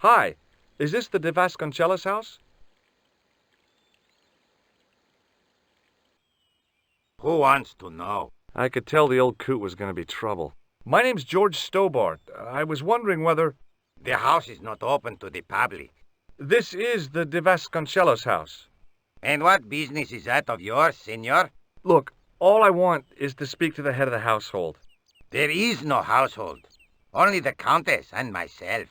Hi, is this the De Vasconcellos house? Who wants to know? I could tell the old coot was going to be trouble. My name's George Stobbart. I was wondering whether... The house is not open to the public. This is the De Vasconcellos house. And what business is that of yours, senor? Look, all I want is to speak to the head of the household. There is no household. Only the Countess and myself.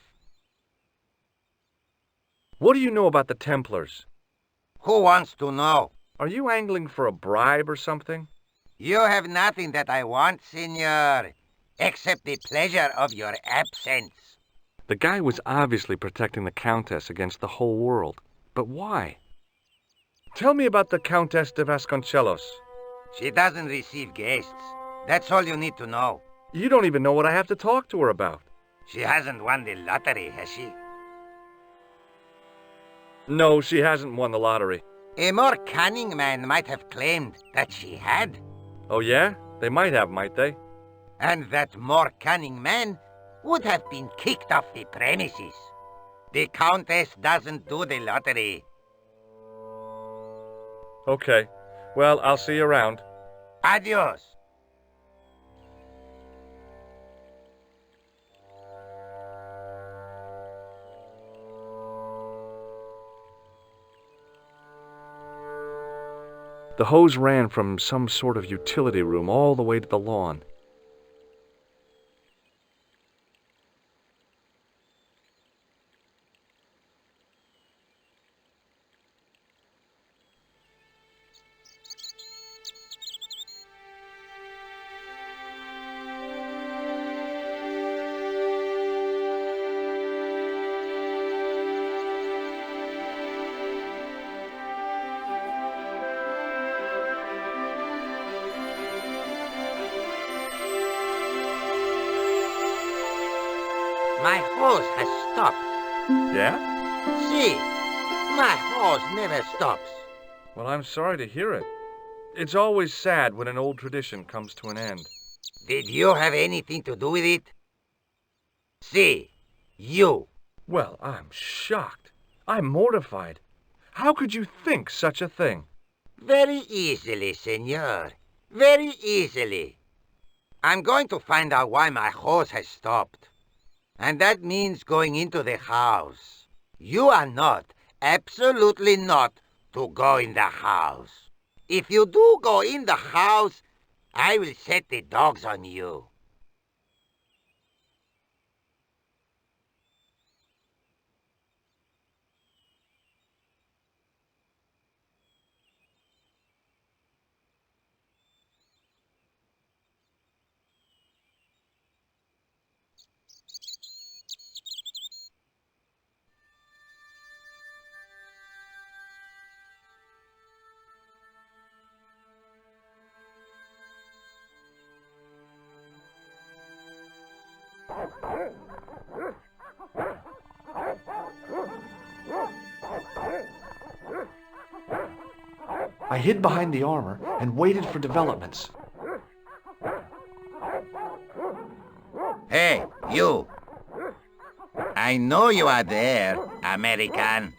What do you know about the Templars? Who wants to know? Are you angling for a bribe or something? You have nothing that I want, senor, except the pleasure of your absence. The guy was obviously protecting the Countess against the whole world. But why? Tell me about the Countess de Vasconcellos. She doesn't receive guests. That's all you need to know. You don't even know what I have to talk to her about. She hasn't won the lottery, has she? No, she hasn't won the lottery. A more cunning man might have claimed that she had. Oh yeah? They might have, might they? And that more cunning man would have been kicked off the premises. The Countess doesn't do the lottery. Okay. Well, I'll see you around. Adios. The hose ran from some sort of utility room all the way to the lawn. My hose has stopped. Yeah? See, my hose never stops. Well, I'm sorry to hear it. It's always sad when an old tradition comes to an end. Did you have anything to do with it? See, you. Well, I'm shocked. I'm mortified. How could you think such a thing? Very easily, senor. Very easily. I'm going to find out why my hose has stopped. And that means going into the house. You are not, absolutely not, to go in the house. If you do go in the house, I will set the dogs on you. I hid behind the armor and waited for developments. Hey, you. I know you are there, American.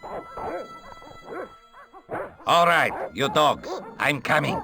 All right, you dogs, I'm coming.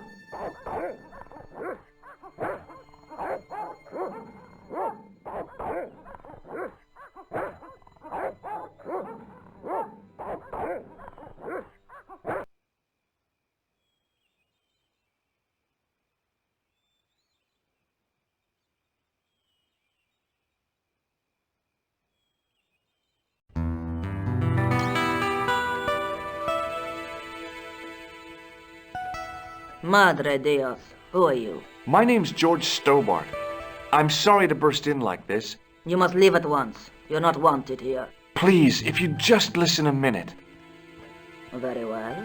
Madre Dios, who are you? My name's George Stobbart. I'm sorry to burst in like this. You must leave at once. You're not wanted here. Please, if you'd just listen a minute. Very well.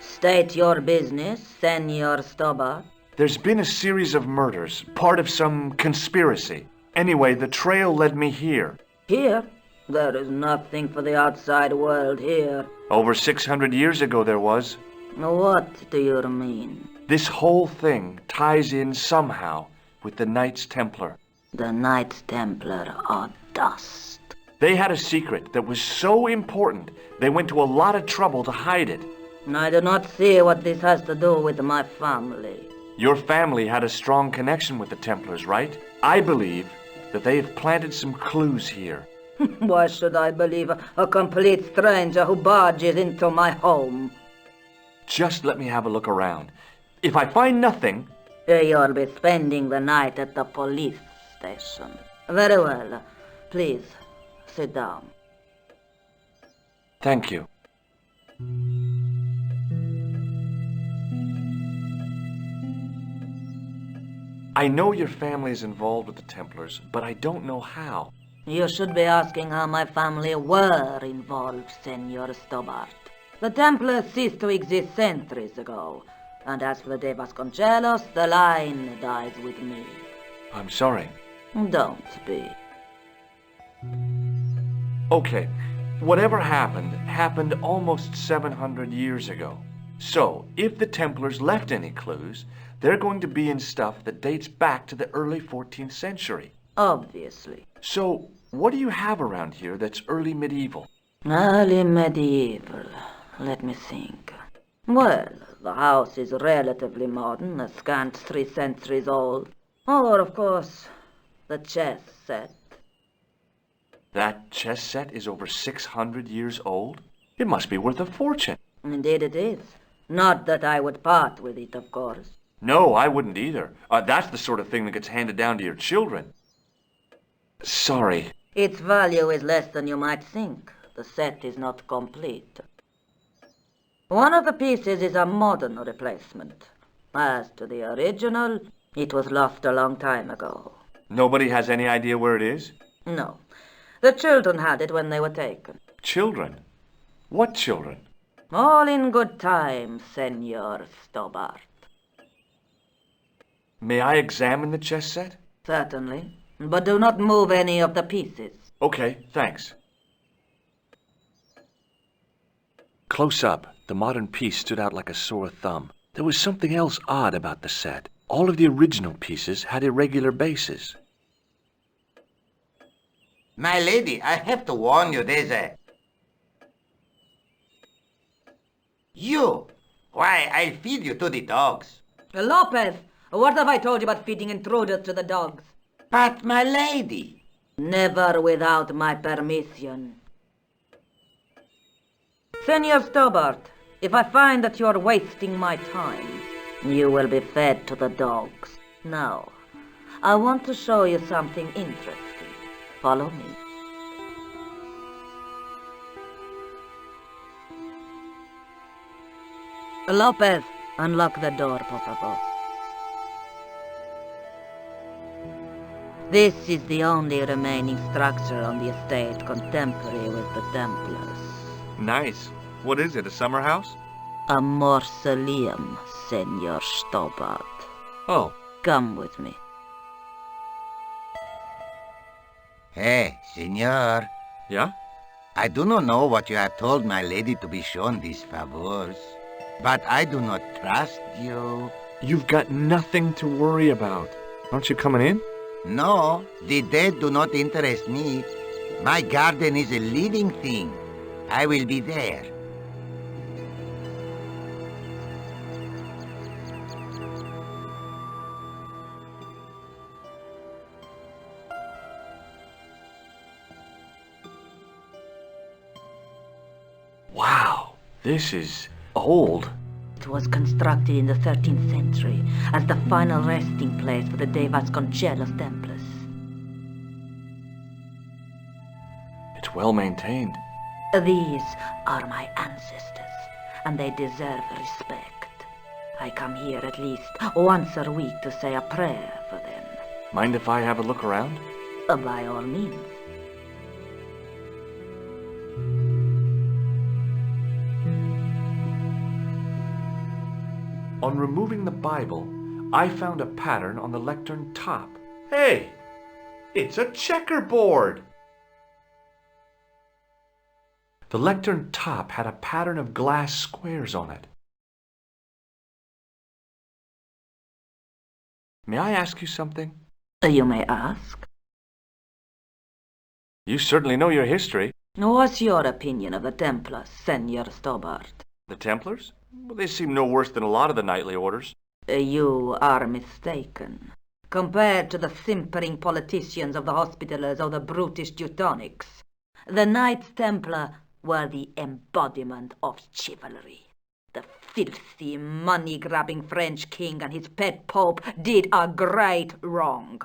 State your business, Senor Stobbart. There's been a series of murders, part of some conspiracy. Anyway, the trail led me here. Here? There is nothing for the outside world here. Over 600 years ago there was. What do you mean? This whole thing ties in somehow with the Knights Templar. The Knights Templar are dust. They had a secret that was so important, they went to a lot of trouble to hide it. I do not see what this has to do with my family. Your family had a strong connection with the Templars, right? I believe that they have planted some clues here. Why should I believe a complete stranger who barges into my home? Just let me have a look around. If I find nothing... You'll be spending the night at the police station. Very well. Please, sit down. Thank you. I know your family is involved with the Templars, but I don't know how. You should be asking how my family were involved, Senor Stobbart. The Templars ceased to exist centuries ago. And as for the De Vasconcelos, the line dies with me. I'm sorry. Don't be. Okay, whatever happened almost 700 years ago. So, if the Templars left any clues, they're going to be in stuff that dates back to the early 14th century. Obviously. So, what do you have around here that's early medieval? Early medieval. Let me think. Well, the house is relatively modern, a scant 3 centuries old. Or, of course, the chess set. That chess set is over 600 years old? It must be worth a fortune. Indeed it is. Not that I would part with it, of course. No, I wouldn't either. That's the sort of thing that gets handed down to your children. Sorry. Its value is less than you might think. The set is not complete. One of the pieces is a modern replacement. As to the original, it was lost a long time ago. Nobody has any idea where it is? No. The children had it when they were taken. Children? What children? All in good time, Senor Stobbart. May I examine the chess set? Certainly. But do not move any of the pieces. Okay, thanks. Close up, the modern piece stood out like a sore thumb. There was something else odd about the set. All of the original pieces had irregular bases. My lady, I have to warn you, there's a... You! Why, I'll feed you to the dogs. Lopez, what have I told you about feeding intruders to the dogs? But, my lady... Never without my permission. Senor Stobbart, if I find that you're wasting my time, you will be fed to the dogs. Now, I want to show you something interesting. Follow me. Lopez, unlock the door, por favor. This is the only remaining structure on the estate contemporary with the Templars. Nice. What is it, a summer house? A mausoleum, Senor Stobbart. Oh, Come with me. Hey, senor. yeah? I do not know what you have told my lady to be shown these favors, but I do not trust you. You've got nothing to worry about. Aren't you coming in? No, the dead do not interest me. My garden is a living thing. I will be there. Wow, this is old. It was constructed in the 13th century as the final resting place for the De Vasconcelos Templars. It's well maintained. These are my ancestors, and they deserve respect. I come here at least once a week to say a prayer for them. Mind if I have a look around? By all means. On removing the Bible, I found a pattern on the lectern top. Hey! It's a checkerboard! The lectern top had a pattern of glass squares on it. May I ask you something? You may ask. You certainly know your history. What's your opinion of the Templars, Senor Stobbart? The Templars? Well, they seem no worse than a lot of the knightly orders. You are mistaken. Compared to the simpering politicians of the Hospitallers or the brutish Teutonics, the Knights Templar were the embodiment of chivalry. The filthy, money-grabbing French king and his pet pope did a great wrong.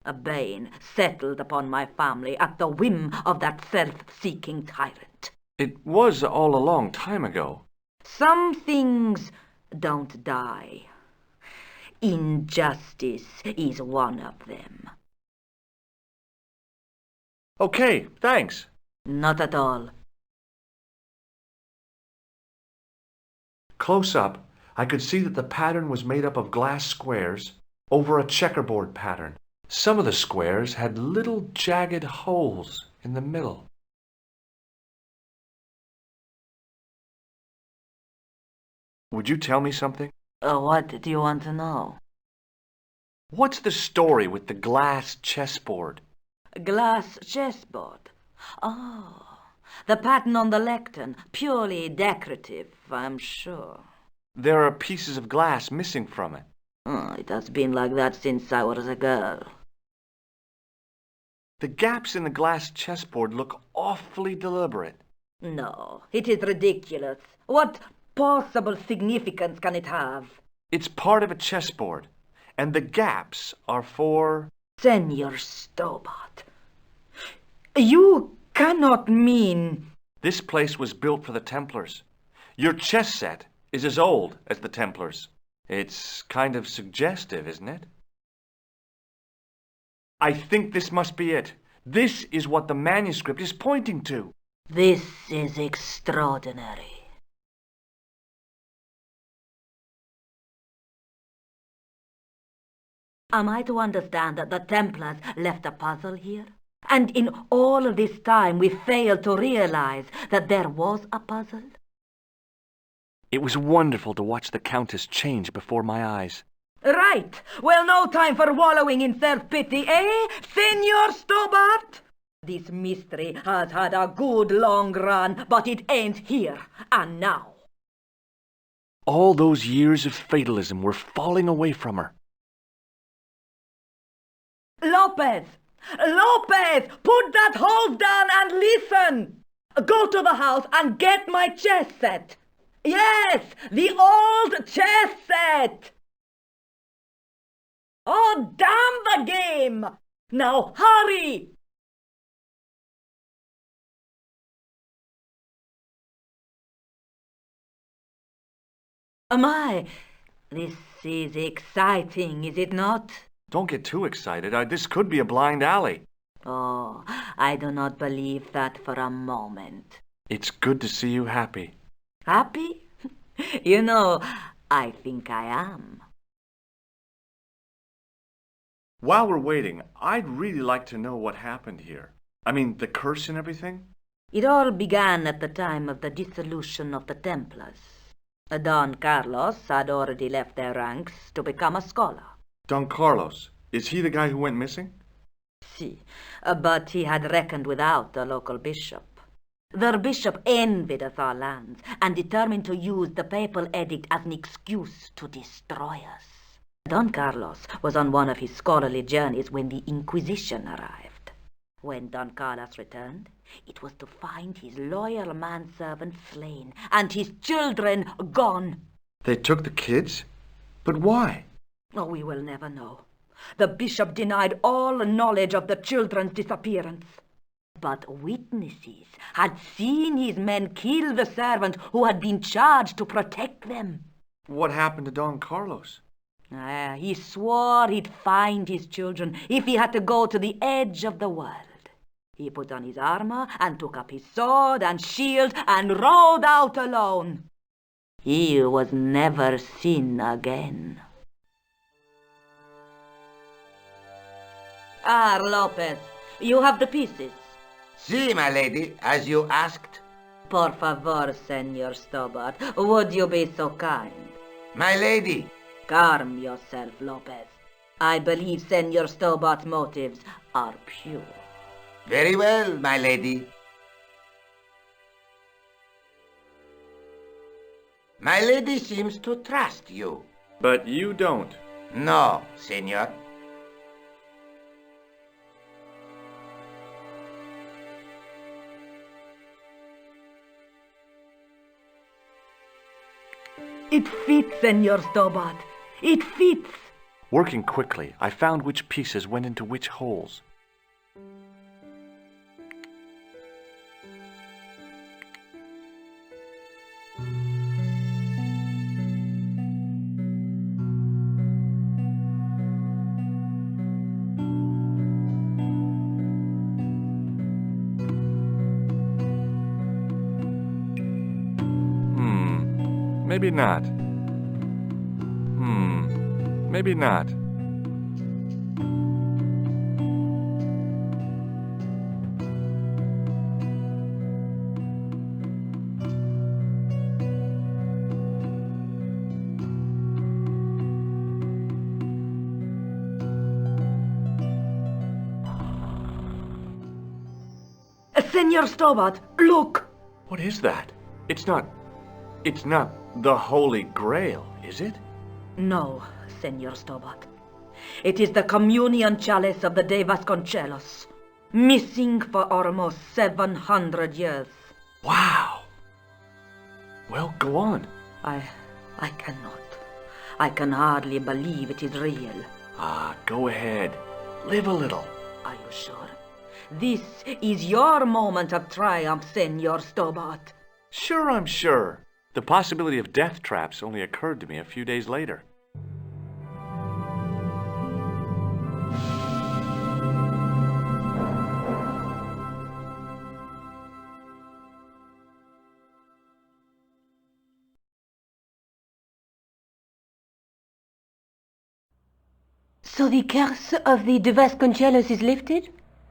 A bane settled upon my family at the whim of that self-seeking tyrant. It was all a long time ago. Some things don't die. Injustice is one of them. Okay, thanks. Not at all. Close up, I could see that the pattern was made up of glass squares over a checkerboard pattern. Some of the squares had little jagged holes in the middle. Would you tell me something? What do you want to know? What's the story with the glass chessboard? Glass chessboard. Oh, the pattern on the lectern. Purely decorative, I'm sure. There are pieces of glass missing from it. Oh, it has been like that since I was a girl. The gaps in the glass chessboard look awfully deliberate. No, it is ridiculous. What possible significance can it have? It's part of a chessboard, and the gaps are for... Senor Stobbart, you cannot mean... This place was built for the Templars. Your chess set is as old as the Templars. It's kind of suggestive, isn't it? I think this must be it. This is what the manuscript is pointing to. This is extraordinary. Am I to understand that the Templars left a puzzle here? And in all this time we failed to realize that there was a puzzle? It was wonderful to watch the Countess change before my eyes. Right. Well, no time for wallowing in self-pity, eh, Senor Stobbart? This mystery has had a good long run, but it ends here and now. All those years of fatalism were falling away from her. Lopez! Lopez! Put that hose down and listen! Go to the house and get my chess set. Yes, the old chess set! Oh, damn the game! Now hurry! My, this is exciting, is it not? Don't get too excited. This could be a blind alley. Oh, I do not believe that for a moment. It's good to see you happy. Happy? You know, I think I am. While we're waiting, I'd really like to know what happened here. I mean, the curse and everything? It all began at the time of the dissolution of the Templars. Don Carlos had already left their ranks to become a scholar. Don Carlos, is he the guy who went missing? Si, but he had reckoned without the local bishop. Their bishop envied us our lands and determined to use the papal edict as an excuse to destroy us. Don Carlos was on one of his scholarly journeys when the Inquisition arrived. When Don Carlos returned, it was to find his loyal manservant slain and his children gone. They took the kids? But why? Oh, we will never know. The bishop denied all knowledge of the children's disappearance. But witnesses had seen his men kill the servant who had been charged to protect them. What happened to Don Carlos? He swore he'd find his children if he had to go to the edge of the world. He put on his armor and took up his sword and shield and rode out alone. He was never seen again. Ah, Lopez, you have the pieces. Si, my lady, as you asked. Por favor, Senor Stobbart, would you be so kind? My lady. Calm yourself, Lopez. I believe Senor Stobbart's motives are pure. Very well, my lady. My lady seems to trust you. But you don't. No, senor. It fits, Senor Stobbart. It fits. Working quickly, I found which pieces went into which holes. Maybe not. Maybe not. Senor Stobbart, look! What is that? It's not the Holy Grail, is it? No, Senor Stobbart. It is the communion chalice of the De Vasconcelos, missing for almost 700 years. Wow. Well, go on. I cannot. I can hardly believe it is real. Go ahead. Live a little. Are you sure? This is your moment of triumph, Senor Stobbart. Sure, I'm sure. The possibility of death traps only occurred to me a few days later. So the curse of the De Vasconcelos is lifted?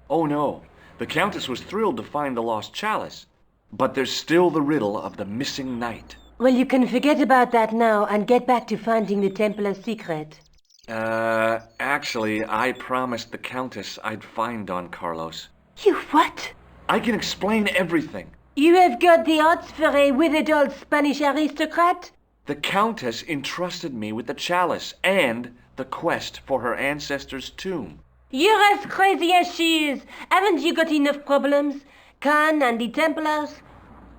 Oh no, the Countess was thrilled to find the lost chalice. But there's still the riddle of the missing knight. Well, you can forget about that now and get back to finding the Templar's secret. Actually, I promised the Countess I'd find Don Carlos. You what? I can explain everything. You have got the odds for a withered old Spanish aristocrat? The Countess entrusted me with the chalice and the quest for her ancestor's tomb. You're as crazy as she is. Haven't you got enough problems? Khan and the Templars?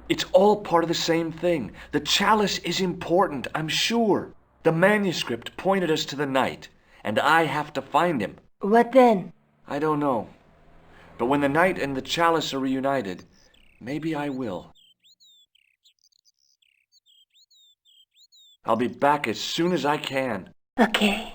It's all part of the same thing. The chalice is important, I'm sure. The manuscript pointed us to the knight, and I have to find him. What then? I don't know. But when the knight and the chalice are reunited, maybe I will. I'll be back as soon as I can. Okay.